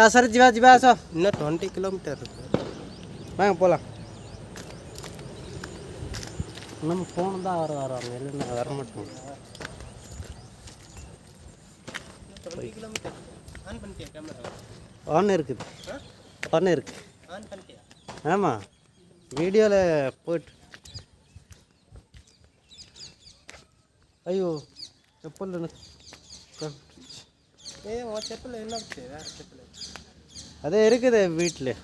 Sir जीवा जीवा आस इन्न 20 किलोमीटर मैं पोला नम फोन दा और मेले ना अगर मत 20 किलोमीटर ஆன் பண்ணிட்டியா கேமரா ஆன் இருக்குது ஆன் இருக்கு ஆன் பண்ணிட்டியா ஆமா வீடியோல போட் ஐயோ செப்பல் ஏ ஓ செப்பல் என்ன ஆச்சு வேற செப்பல் அதே இருக்குது வீட்ல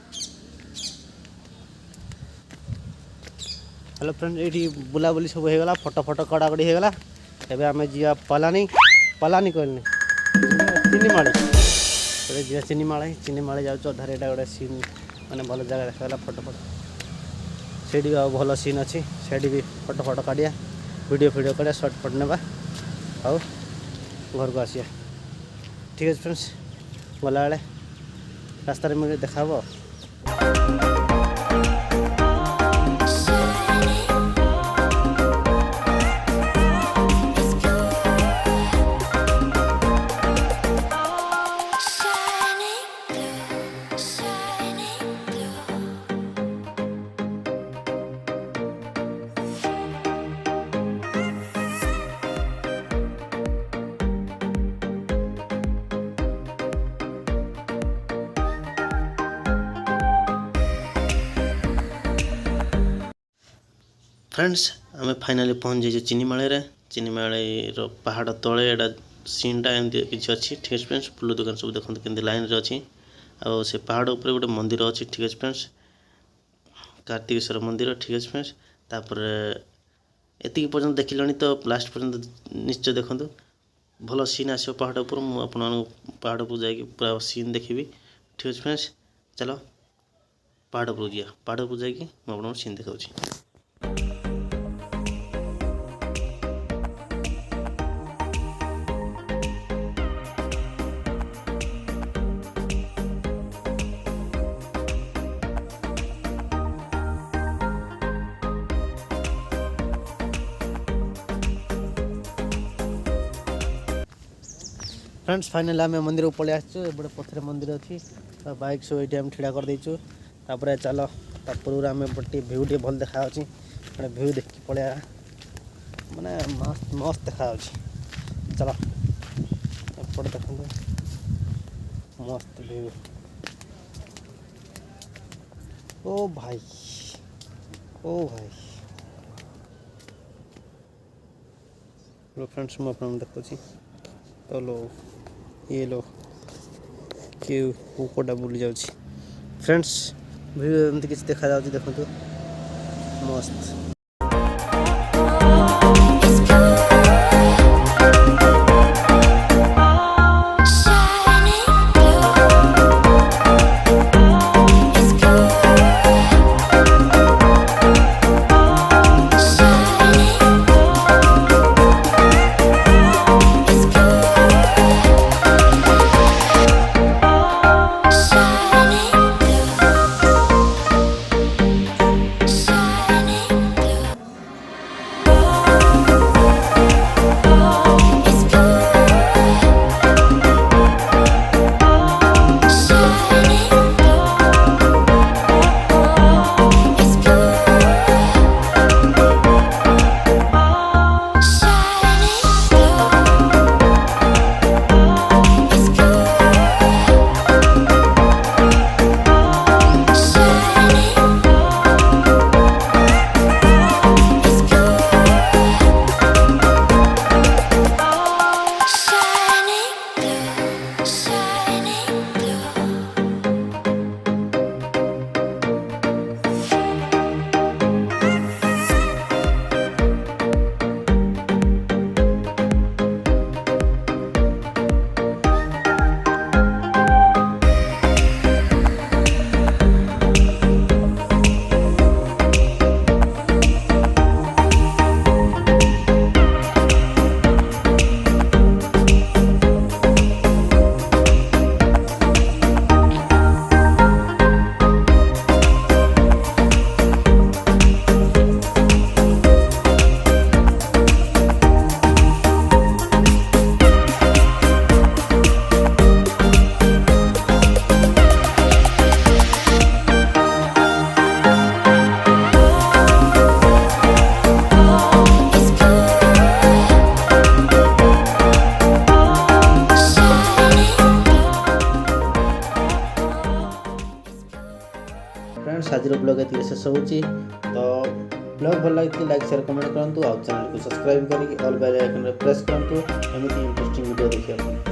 हेलो फ्रेंड ये बुलाबुली सब होगा फोटो फोटो कड़ाकड़ी होगा एवं आम जा पलानी पलानी कहनी चिन्नीमाड़ी जी चिन्नीमाड़ी जाऊँ अधारे यहाँ गोटे सीन मैंने भल जगह देखा फोटो फोटो से भल सीन अच्छी से भी फोटो फोटो काढ़िया वीडियो फीडियो काढ़िया सर्ट फट ना आउ घर को आसिया ठीक है फ्रेंड्स गला बेले रास्तार मुझे देखा फ्रेंड्स आम फाइनाली पहुँच जाइए चिन्नीमाड़ी पहाड़ तले एटा सीनटा एमती किसी अच्छी ठीक है फ्रेंड्स फुल दुकान सब देखते केमती लाइन रे अच्छी आ से पहाड़ उपर गोटे मंदिर अच्छी ठीक है फ्रेंड्स कार्तिकेश्वर मंदिर ठीक है फ्रेंड्स तापर एति पर्यंत देखिलनी तो लास्ट पर्यंत निश्चय देखु भल सीन आसो पहाड़ उपर मुझे पहाड़ उपर जाकि पूरा सीन देखी ठीक है फ्रेंड्स चलो पहाड़ उपर जा पहाड़ उपर जाकि मुझे सीन देखा फ्रेंड्स फाइनल आम मंदिर को पलि आसटे पथर मंदिर अच्छी बाइक सब ये ठिड़ा कर देचु चलो पूर्व आम गोटे भ्यू टे भल देखा भ्यू देखी पलिया माने मस्त मस्त देखा चलो एपट देख मस्त भ्यू ओ भाई फ्रेंड्स मुझे देखुची तो लो ये लो कोटा बुली जाऊँ फ्रेंड्स व्यू एमती किसी देखा जाऊँ देखो मस्त फ्रेंड्स आज ब्लॉग ये शेष होची तो ब्लॉग भल लगी लाइक शेयर कमेंट करूँ और चैनल को सब्सक्राइब करके ऑल बेल आइकन प्रेस करूँ एमती इंटरेस्टिंग वीडियो देखिए।